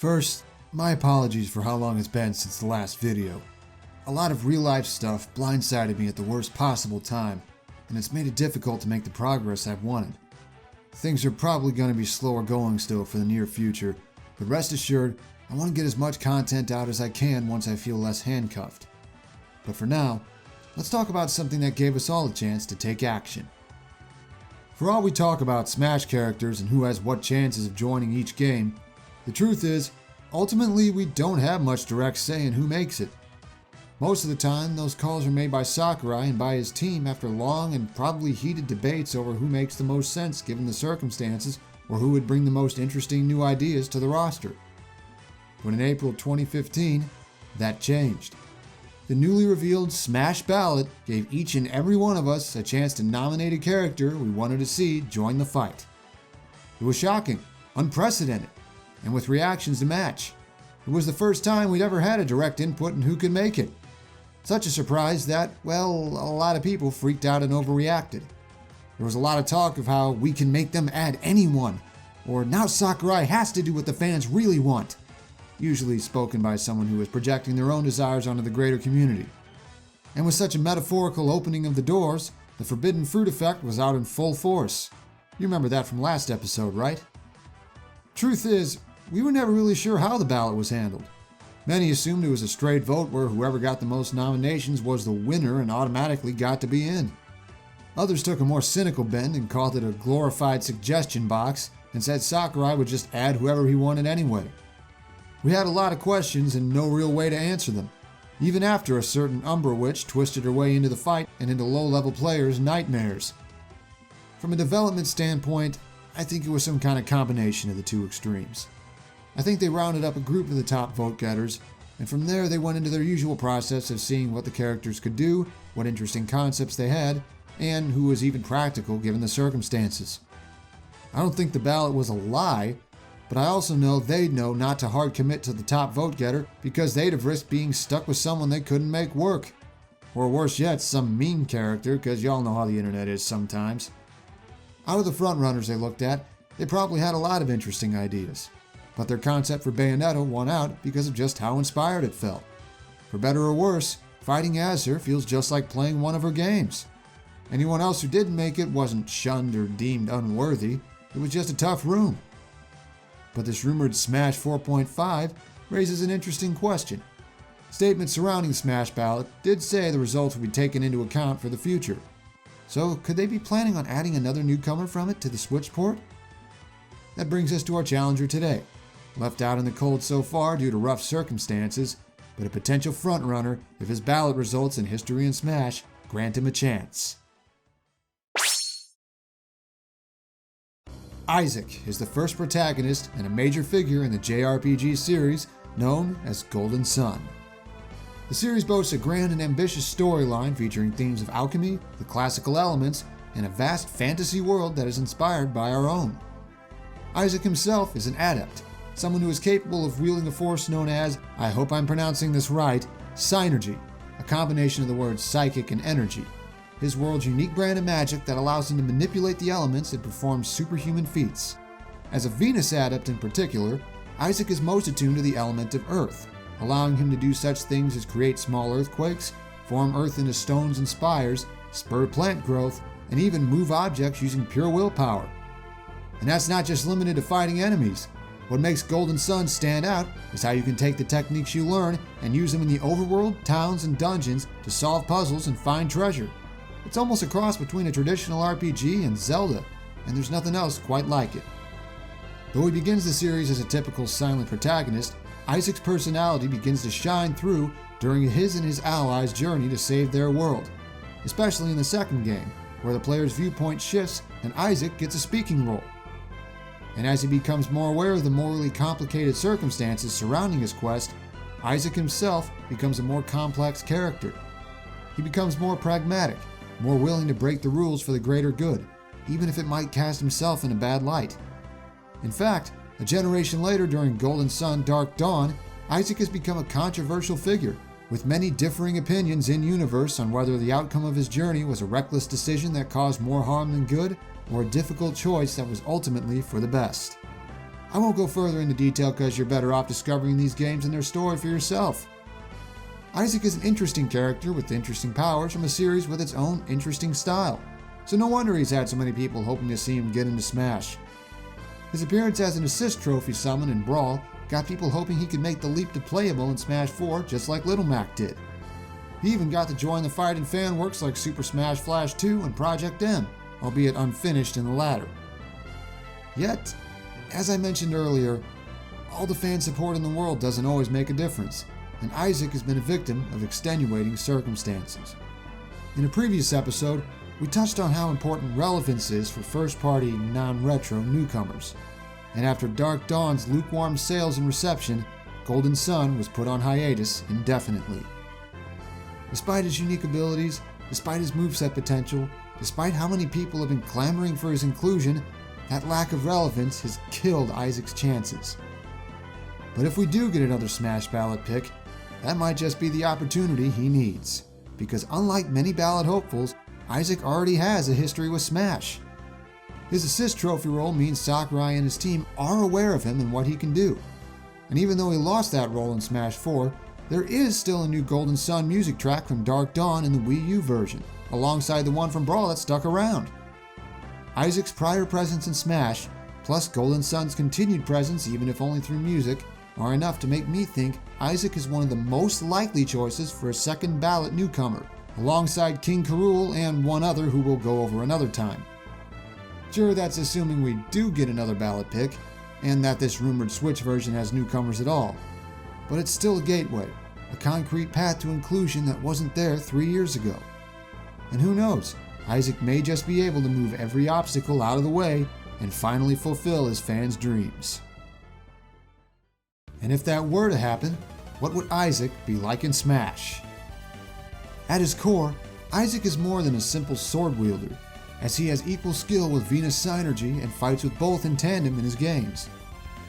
First, my apologies for how long it's been since the last video. A lot of real-life stuff blindsided me at the worst possible time, and it's made it difficult to make the progress I've wanted. Things are probably going to be slower going still for the near future, but rest assured, I want to get as much content out as I can once I feel less handcuffed. But for now, let's talk about something that gave us all a chance to take action. For all we talk about Smash characters and who has what chances of joining each game, the truth is, ultimately we don't have much direct say in who makes it. Most of the time, those calls are made by Sakurai and by his team after long and probably heated debates over who makes the most sense given the circumstances or who would bring the most interesting new ideas to the roster. But in April 2015, that changed. The newly revealed Smash Ballot gave each and every one of us a chance to nominate a character we wanted to see join the fight. It was shocking, unprecedented, and with reactions to match. It was the first time we'd ever had a direct input in who could make it. Such a surprise that, well, a lot of people freaked out and overreacted. There was a lot of talk of how we can make them add anyone, or now Sakurai has to do what the fans really want, usually spoken by someone who was projecting their own desires onto the greater community. And with such a metaphorical opening of the doors, the forbidden fruit effect was out in full force. You remember that from last episode, right? Truth is, we were never really sure how the ballot was handled. Many assumed it was a straight vote where whoever got the most nominations was the winner and automatically got to be in. Others took a more cynical bend and called it a glorified suggestion box and said Sakurai would just add whoever he wanted anyway. We had a lot of questions and no real way to answer them, even after a certain Umbra Witch twisted her way into the fight and into low-level players' nightmares. From a development standpoint, I think it was some kind of combination of the two extremes. I think they rounded up a group of the top vote getters, and from there they went into their usual process of seeing what the characters could do, what interesting concepts they had, and who was even practical given the circumstances. I don't think the ballot was a lie, but I also know they'd know not to hard commit to the top vote getter because they'd have risked being stuck with someone they couldn't make work. Or worse yet, some meme character, because y'all know how the internet is sometimes. Out of the frontrunners they looked at, they probably had a lot of interesting ideas. But their concept for Bayonetta won out because of just how inspired it felt. For better or worse, fighting as her feels just like playing one of her games. Anyone else who didn't make it wasn't shunned or deemed unworthy, it was just a tough room. But this rumored Smash 4.5 raises an interesting question. Statements surrounding Smash Ballot did say the results would be taken into account for the future. So could they be planning on adding another newcomer from it to the Switch port? That brings us to our challenger today. Left out in the cold so far due to rough circumstances, but a potential frontrunner if his ballot results in history and Smash grant him a chance. Isaac is the first protagonist and a major figure in the JRPG series known as Golden Sun. The series boasts a grand and ambitious storyline featuring themes of alchemy, the classical elements, and a vast fantasy world that is inspired by our own. Isaac himself is an adept, someone who is capable of wielding a force known as, I hope I'm pronouncing this right, Synergy, a combination of the words psychic and energy, his world's unique brand of magic that allows him to manipulate the elements and perform superhuman feats. As a Venus adept in particular, Isaac is most attuned to the element of earth, allowing him to do such things as create small earthquakes, form earth into stones and spires, spur plant growth, and even move objects using pure willpower. And that's not just limited to fighting enemies. What makes Golden Sun stand out is how you can take the techniques you learn and use them in the overworld, towns, and dungeons to solve puzzles and find treasure. It's almost a cross between a traditional RPG and Zelda, and there's nothing else quite like it. Though he begins the series as a typical silent protagonist, Isaac's personality begins to shine through during his and his allies' journey to save their world, especially in the second game, where the player's viewpoint shifts and Isaac gets a speaking role. And as he becomes more aware of the morally complicated circumstances surrounding his quest, Isaac himself becomes a more complex character. He becomes more pragmatic, more willing to break the rules for the greater good, even if it might cast himself in a bad light. In fact, a generation later during Golden Sun Dark Dawn, Isaac has become a controversial figure, with many differing opinions in-universe on whether the outcome of his journey was a reckless decision that caused more harm than good, or a difficult choice that was ultimately for the best. I won't go further into detail because you're better off discovering these games and their story for yourself. Isaac is an interesting character with interesting powers from a series with its own interesting style, so no wonder he's had so many people hoping to see him get into Smash. His appearance as an assist trophy summon in Brawl got people hoping he could make the leap to playable in Smash 4 just like Little Mac did. He even got to join the fight in fan works like Super Smash Flash 2 and Project M, albeit unfinished in the latter. Yet, as I mentioned earlier, all the fan support in the world doesn't always make a difference, and Isaac has been a victim of extenuating circumstances. In a previous episode, we touched on how important relevance is for first-party, non-retro newcomers, and after Dark Dawn's lukewarm sales and reception, Golden Sun was put on hiatus indefinitely. Despite his unique abilities, despite his moveset potential, despite how many people have been clamoring for his inclusion, that lack of relevance has killed Isaac's chances. But if we do get another Smash Ballot pick, that might just be the opportunity he needs, because unlike many Ballot hopefuls, Isaac already has a history with Smash. His assist trophy role means Sakurai and his team are aware of him and what he can do. And even though he lost that role in Smash 4, there is still a new Golden Sun music track from Dark Dawn in the Wii U version, alongside the one from Brawl that stuck around. Isaac's prior presence in Smash, plus Golden Sun's continued presence even if only through music, are enough to make me think Isaac is one of the most likely choices for a second Ballot newcomer, alongside King K. Rool and one other who we'll go over another time. Sure, that's assuming we do get another Ballot pick, and that this rumored Switch version has newcomers at all. But it's still a gateway, a concrete path to inclusion that wasn't there 3 years ago. And who knows, Isaac may just be able to move every obstacle out of the way and finally fulfill his fans' dreams. And if that were to happen, what would Isaac be like in Smash? At his core, Isaac is more than a simple sword wielder, as he has equal skill with Venus Synergy and fights with both in tandem in his games.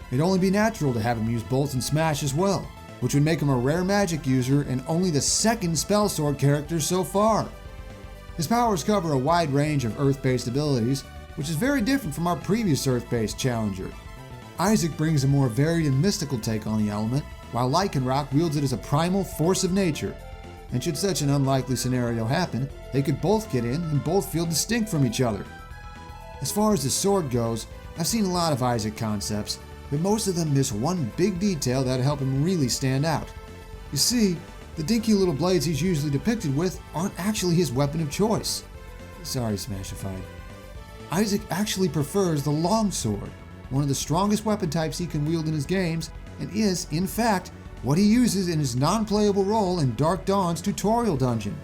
It'd only be natural to have him use both in Smash as well, which would make him a rare magic user and only the second Spell Sword character so far. His powers cover a wide range of Earth-based abilities, which is very different from our previous Earth-based challenger. Isaac brings a more varied and mystical take on the element, while Lycanroc wields it as a primal force of nature. And should such an unlikely scenario happen, they could both get in and both feel distinct from each other. As far as the sword goes, I've seen a lot of Isaac concepts, but most of them miss one big detail that'll help him really stand out. You see, the dinky little blades he's usually depicted with aren't actually his weapon of choice. Sorry, Smashified. Isaac actually prefers the longsword, one of the strongest weapon types he can wield in his games, and is, in fact, what he uses in his non-playable role in Dark Dawn's tutorial dungeon.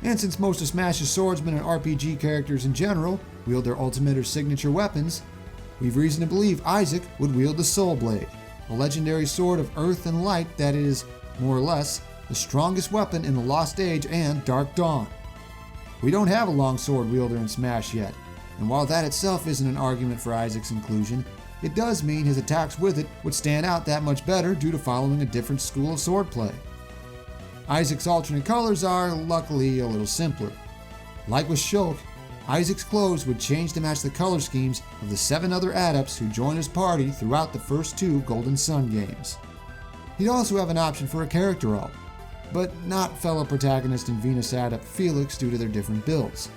And since most of Smash's swordsmen and RPG characters in general wield their ultimate or signature weapons, we've reason to believe Isaac would wield the Soul Blade, a legendary sword of earth and light that is, more or less, the strongest weapon in the Lost Age and Dark Dawn. We don't have a longsword wielder in Smash yet, and while that itself isn't an argument for Isaac's inclusion, it does mean his attacks with it would stand out that much better due to following a different school of swordplay. Isaac's alternate colors are, luckily, a little simpler. Like with Shulk, Isaac's clothes would change to match the color schemes of the 7 other adepts who join his party throughout the first 2 Golden Sun games. He'd also have an option for a character alt, but not fellow protagonist and Venus adept Felix due to their different builds.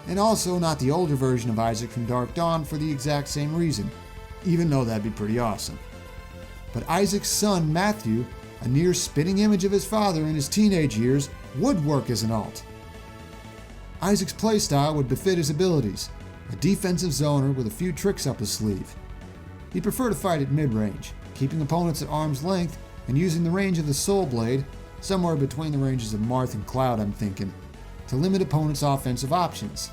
And also not the older version of Isaac from Dark Dawn for the exact same reason, even though that'd be pretty awesome. But Isaac's son, Matthew, a near spitting image of his father in his teenage years, would work as an alt. Isaac's playstyle would befit his abilities, a defensive zoner with a few tricks up his sleeve. He'd prefer to fight at mid-range, keeping opponents at arm's length and using the range of the Soul Blade, somewhere between the ranges of Marth and Cloud I'm thinking, to limit opponents' offensive options.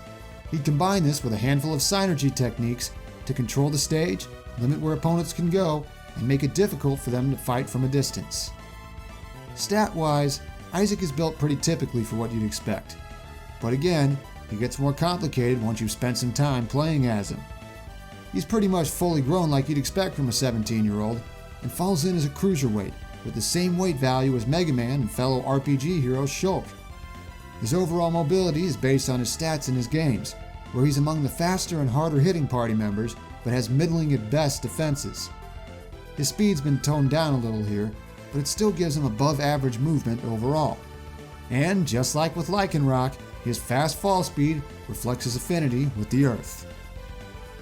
He'd combine this with a handful of synergy techniques to control the stage, limit where opponents can go, and make it difficult for them to fight from a distance. Stat-wise, Isaac is built pretty typically for what you'd expect. But again, he gets more complicated once you've spent some time playing as him. He's pretty much fully grown like you'd expect from a 17-year-old, and falls in as a cruiserweight, with the same weight value as Mega Man and fellow RPG hero Shulk. His overall mobility is based on his stats in his games, where he's among the faster and harder hitting party members, but has middling at best defenses. His speed's been toned down a little here, but it still gives him above average movement overall. And just like with Lycanroc, his fast fall speed reflects his affinity with the Earth.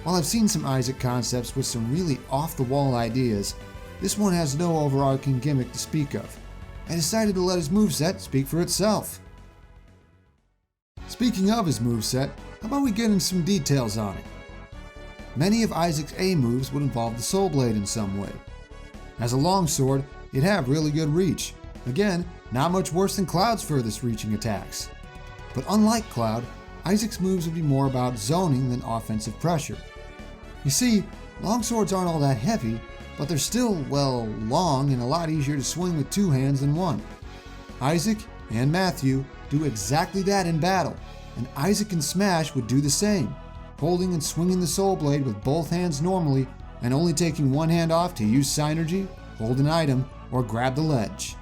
While I've seen some Isaac concepts with some really off-the-wall ideas, this one has no overarching gimmick to speak of. I decided to let his moveset speak for itself. Speaking of his moveset, how about we get into some details on it? Many of Isaac's A moves would involve the Soul Blade in some way. As a longsword, it'd have really good reach. Again, not much worse than Cloud's furthest reaching attacks. But unlike Cloud, Isaac's moves would be more about zoning than offensive pressure. You see, longswords aren't all that heavy, but they're still, well, long and a lot easier to swing with two hands than one. Isaac and Matthew do exactly that in battle, and Isaac and Smash would do the same, holding and swinging the Soul Blade with both hands normally and only taking one hand off to use Synergy, hold an item, or grab the ledge.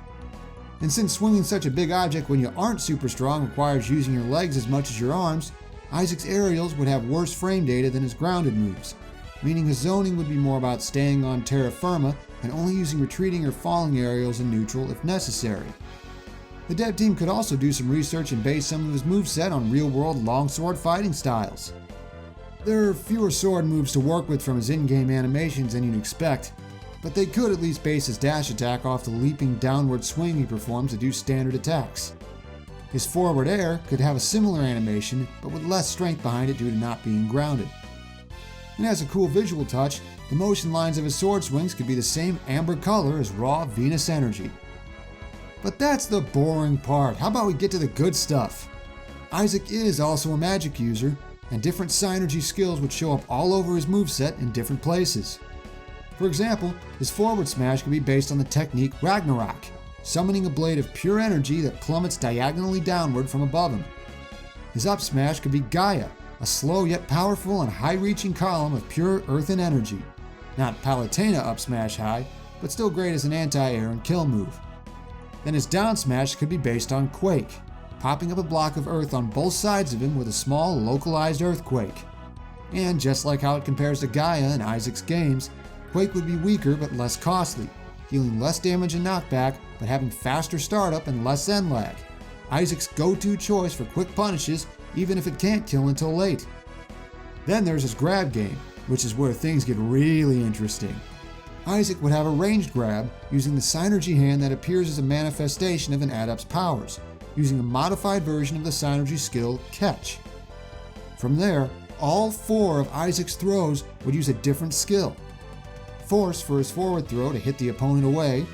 And since swinging such a big object when you aren't super strong requires using your legs as much as your arms, Isaac's aerials would have worse frame data than his grounded moves, meaning his zoning would be more about staying on terra firma and only using retreating or falling aerials in neutral if necessary. The dev team could also do some research and base some of his moveset on real-world longsword fighting styles. There are fewer sword moves to work with from his in-game animations than you'd expect, but they could at least base his dash attack off the leaping downward swing he performs to do standard attacks. His forward air could have a similar animation, but with less strength behind it due to not being grounded. And as a cool visual touch, the motion lines of his sword swings could be the same amber color as raw Venus energy. But that's the boring part. How about we get to the good stuff? Isaac is also a magic user, and different Synergy skills would show up all over his moveset in different places. For example, his forward smash could be based on the technique Ragnarok, summoning a blade of pure energy that plummets diagonally downward from above him. His up smash could be Gaia, a slow yet powerful and high-reaching column of pure earthen energy. Not Palutena up smash high, but still great as an anti-air and kill move. Then his down smash could be based on Quake, popping up a block of earth on both sides of him with a small, localized earthquake. And just like how it compares to Gaia in Isaac's games, Quake would be weaker but less costly, dealing less damage and knockback, but having faster startup and less end lag. Isaac's go-to choice for quick punishes, even if it can't kill until late. Then there's his grab game, which is where things get really interesting. Isaac would have a ranged grab, using the Synergy hand that appears as a manifestation of an adept's powers, using a modified version of the Synergy skill Catch. From there, all four of Isaac's throws would use a different skill. Force for his forward throw to hit the opponent away,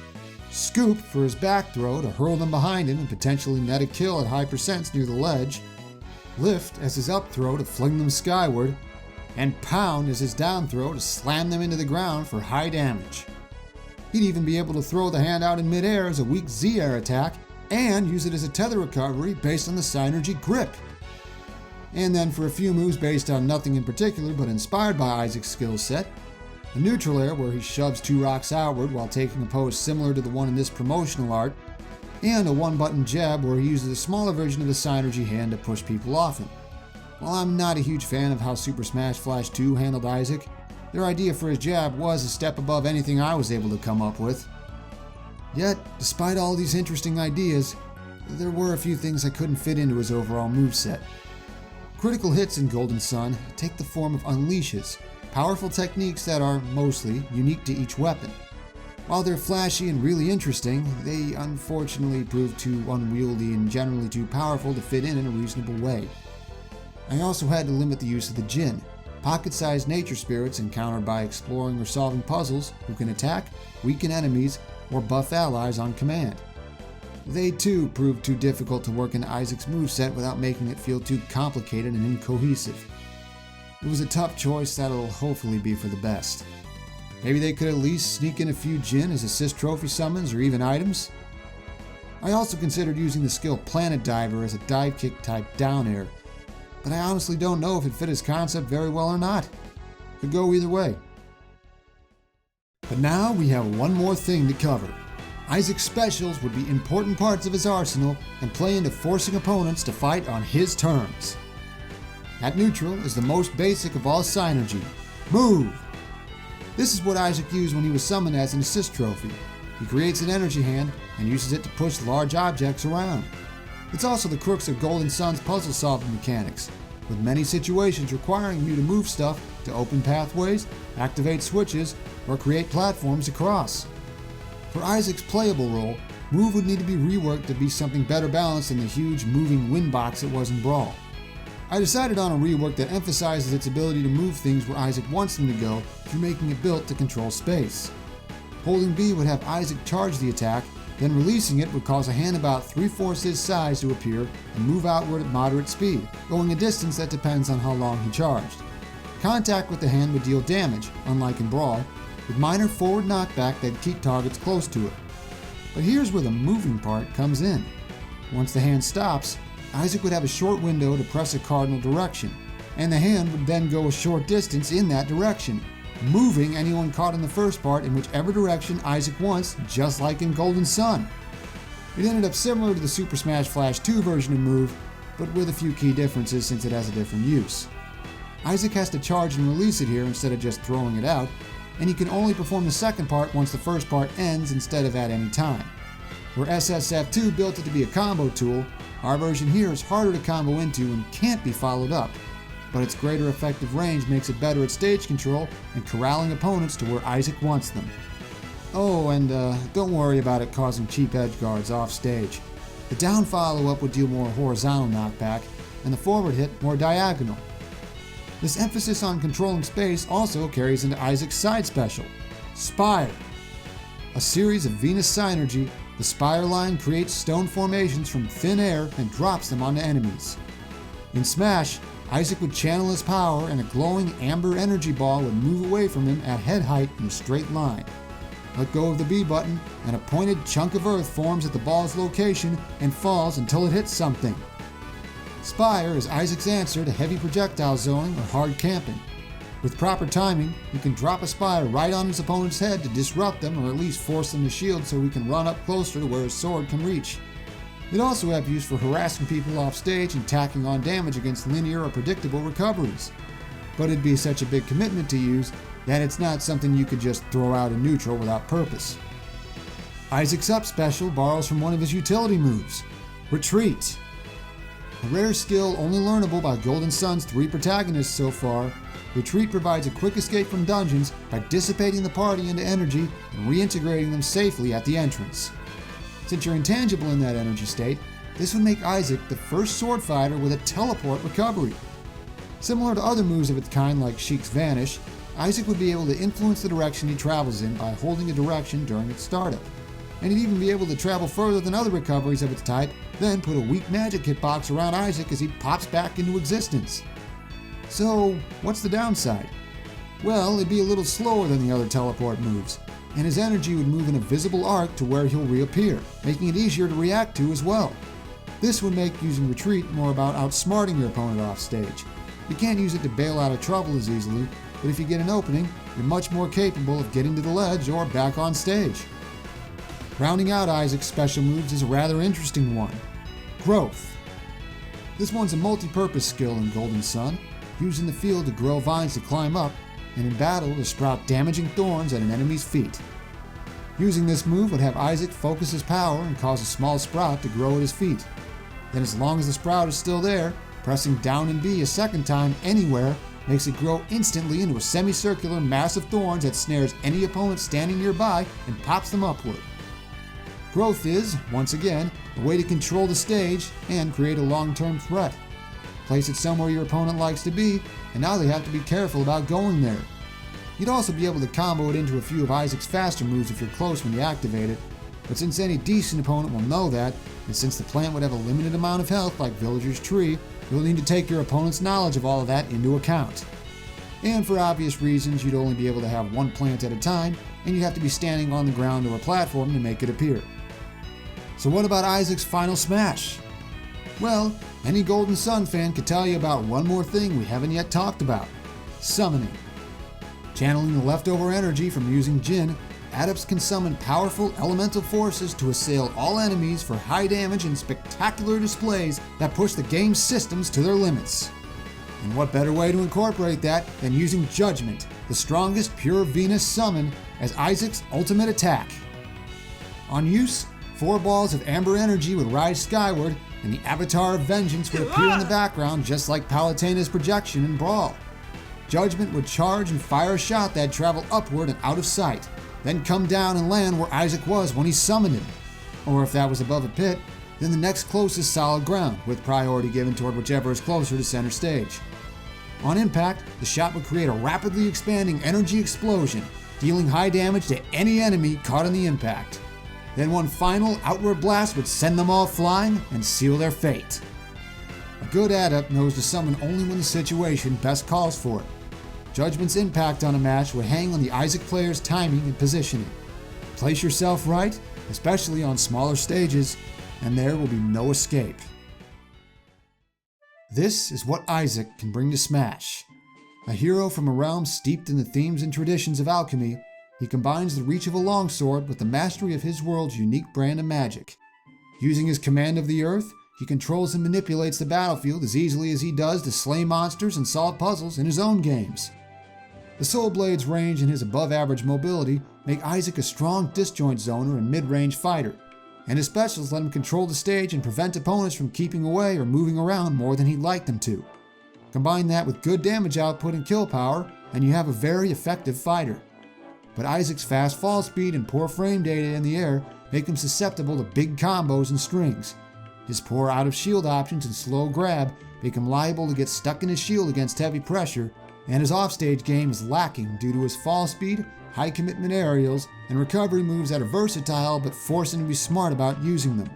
Scoop for his back throw to hurl them behind him and potentially net a kill at high percents near the ledge, Lift as his up throw to fling them skyward, and Pound as his down throw to slam them into the ground for high damage. He'd even be able to throw the hand out in midair as a weak Z-air attack and use it as a tether recovery based on the Synergy Grip. And then for a few moves based on nothing in particular but inspired by Isaac's skill set, a neutral air where he shoves two rocks outward while taking a pose similar to the one in this promotional art, and a one-button jab where he uses a smaller version of the Synergy hand to push people off him. While I'm not a huge fan of how Super Smash Flash 2 handled Isaac, their idea for his jab was a step above anything I was able to come up with. Yet, despite all these interesting ideas, there were a few things I couldn't fit into his overall moveset. Critical hits in Golden Sun take the form of unleashes, powerful techniques that are, mostly, unique to each weapon. While they're flashy and really interesting, they unfortunately prove too unwieldy and generally too powerful to fit in a reasonable way. I also had to limit the use of the Jinn, pocket-sized nature spirits encountered by exploring or solving puzzles who can attack, weaken enemies, or buff allies on command. They too proved too difficult to work in Isaac's moveset without making it feel too complicated and incohesive. It was a tough choice that'll hopefully be for the best. Maybe they could at least sneak in a few Jinn as assist trophy summons or even items. I also considered using the skill Planet Diver as a dive kick type down air, but I honestly don't know if it fit his concept very well or not. Could go either way. But now we have one more thing to cover. Isaac's specials would be important parts of his arsenal and play into forcing opponents to fight on his terms. At neutral is the most basic of all Synergy, Move. This is what Isaac used when he was summoned as an assist trophy. He creates an energy hand and uses it to push large objects around. It's also the crux of Golden Sun's puzzle-solving mechanics, with many situations requiring you to move stuff to open pathways, activate switches, or create platforms to cross. For Isaac's playable role, Move would need to be reworked to be something better balanced than the huge moving wind box it was in Brawl. I decided on a rework that emphasizes its ability to move things where Isaac wants them to go through making it built to control space. Holding B would have Isaac charge the attack, then releasing it would cause a hand about 3/4 his size to appear and move outward at moderate speed, going a distance that depends on how long he charged. Contact with the hand would deal damage, unlike in Brawl, with minor forward knockback that'd keep targets close to it. But here's where the moving part comes in. Once the hand stops, Isaac would have a short window to press a cardinal direction, and the hand would then go a short distance in that direction, moving anyone caught in the first part in whichever direction Isaac wants, just like in Golden Sun. It ended up similar to the Super Smash Flash 2 version of Move, but with a few key differences since it has a different use. Isaac has to charge and release it here instead of just throwing it out, and he can only perform the second part once the first part ends instead of at any time. Where SSF2 built it to be a combo tool, our version here is harder to combo into and can't be followed up, but its greater effective range makes it better at stage control and corralling opponents to where Isaac wants them. Oh, and don't worry about it causing cheap edge guards off stage. The down follow-up would deal more horizontal knockback, and the forward hit more diagonal. This emphasis on controlling space also carries into Isaac's side special, Spire. A series of Venus Synergy, the Spire line creates stone formations from thin air and drops them onto enemies. In Smash, Isaac would channel his power and a glowing amber energy ball would move away from him at head height in a straight line. Let go of the B button and a pointed chunk of earth forms at the ball's location and falls until it hits something. Spire is Isaac's answer to heavy projectile zoning or hard camping. With proper timing, you can drop a Spire right on his opponent's head to disrupt them or at least force them to shield so he can run up closer to where his sword can reach. It also have use for harassing people off stage and tacking on damage against linear or predictable recoveries. But it'd be such a big commitment to use that it's not something you could just throw out in neutral without purpose. Isaac's Up special borrows from one of his utility moves, Retreat. A rare skill only learnable by Golden Sun's 3 protagonists so far, Retreat provides a quick escape from dungeons by dissipating the party into energy and reintegrating them safely at the entrance. Since you're intangible in that energy state, this would make Isaac the first sword fighter with a teleport recovery. Similar to other moves of its kind like Sheik's Vanish, Isaac would be able to influence the direction he travels in by holding a direction during its startup. And he'd even be able to travel further than other recoveries of its type, then put a weak magic hitbox around Isaac as he pops back into existence. So, what's the downside? Well, it'd be a little slower than the other teleport moves, and his energy would move in a visible arc to where he'll reappear, making it easier to react to as well. This would make using Retreat more about outsmarting your opponent off stage. You can't use it to bail out of trouble as easily, but if you get an opening, you're much more capable of getting to the ledge or back on stage. Rounding out Isaac's special moves is a rather interesting one, Growth. This one's a multi-purpose skill in Golden Sun, used in the field to grow vines to climb up, and in battle to sprout damaging thorns at an enemy's feet. Using this move would have Isaac focus his power and cause a small sprout to grow at his feet. Then as long as the sprout is still there, pressing down and B a second time anywhere makes it grow instantly into a semicircular mass of thorns that snares any opponent standing nearby and pops them upward. Growth is, once again, a way to control the stage and create a long-term threat. Place it somewhere your opponent likes to be, and now they have to be careful about going there. You'd also be able to combo it into a few of Isaac's faster moves if you're close when you activate it, but since any decent opponent will know that, and since the plant would have a limited amount of health like Villager's Tree, you'll need to take your opponent's knowledge of all of that into account. And for obvious reasons, you'd only be able to have one plant at a time, and you'd have to be standing on the ground or a platform to make it appear. So what about Isaac's final smash? Well, any Golden Sun fan could tell you about one more thing we haven't yet talked about, summoning. Channeling the leftover energy from using Jin, adepts can summon powerful elemental forces to assail all enemies for high damage and spectacular displays that push the game's systems to their limits. And what better way to incorporate that than using Judgment, the strongest pure Venus summon, as Isaac's ultimate attack. On use, 4 balls of amber energy would rise skyward, and the Avatar of Vengeance would appear in the background just like Palutena's projection in Brawl. Judgment would charge and fire a shot that'd travel upward and out of sight, then come down and land where Isaac was when he summoned him. Or if that was above a pit, then the next closest solid ground, with priority given toward whichever is closer to center stage. On impact, the shot would create a rapidly expanding energy explosion, dealing high damage to any enemy caught in the impact. Then one final outward blast would send them all flying and seal their fate. A good adept knows to summon only when the situation best calls for it. Judgment's impact on a match would hang on the Isaac player's timing and positioning. Place yourself right, especially on smaller stages, and there will be no escape. This is what Isaac can bring to Smash. A hero from a realm steeped in the themes and traditions of alchemy, he combines the reach of a longsword with the mastery of his world's unique brand of magic. Using his command of the earth, he controls and manipulates the battlefield as easily as he does to slay monsters and solve puzzles in his own games. The Soul Blade's range and his above-average mobility make Isaac a strong disjoint zoner and mid-range fighter, and his specials let him control the stage and prevent opponents from keeping away or moving around more than he'd like them to. Combine that with good damage output and kill power, and you have a very effective fighter. But Isaac's fast fall speed and poor frame data in the air make him susceptible to big combos and strings. His poor out-of-shield options and slow grab make him liable to get stuck in his shield against heavy pressure, and his offstage game is lacking due to his fall speed, high commitment aerials, and recovery moves that are versatile but force him to be smart about using them.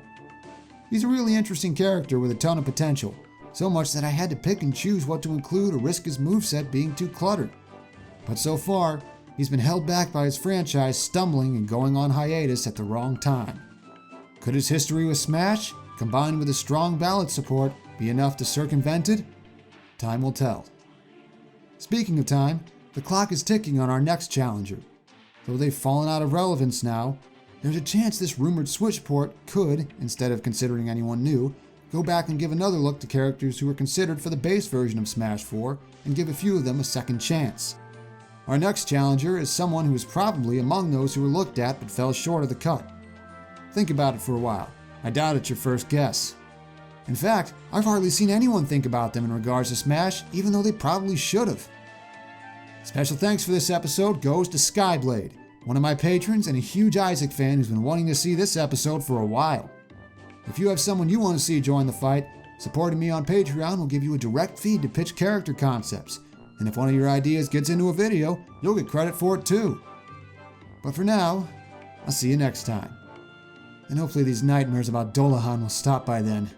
He's a really interesting character with a ton of potential, so much that I had to pick and choose what to include or risk his moveset being too cluttered. But so far, he's been held back by his franchise stumbling and going on hiatus at the wrong time. Could his history with Smash, combined with his strong Ballot support, be enough to circumvent it? Time will tell. Speaking of time, the clock is ticking on our next challenger. Though they've fallen out of relevance now, there's a chance this rumored Switch port could, instead of considering anyone new, go back and give another look to characters who were considered for the base version of Smash 4 and give a few of them a second chance. Our next challenger is someone who is probably among those who were looked at but fell short of the cut. Think about it for a while. I doubt it's your first guess. In fact, I've hardly seen anyone think about them in regards to Smash, even though they probably should have. Special thanks for this episode goes to Skyblade, one of my patrons and a huge Isaac fan who's been wanting to see this episode for a while. If you have someone you want to see join the fight, supporting me on Patreon will give you a direct feed to pitch character concepts, and if one of your ideas gets into a video, you'll get credit for it too. But for now, I'll see you next time. And hopefully these nightmares about Delzethin will stop by then.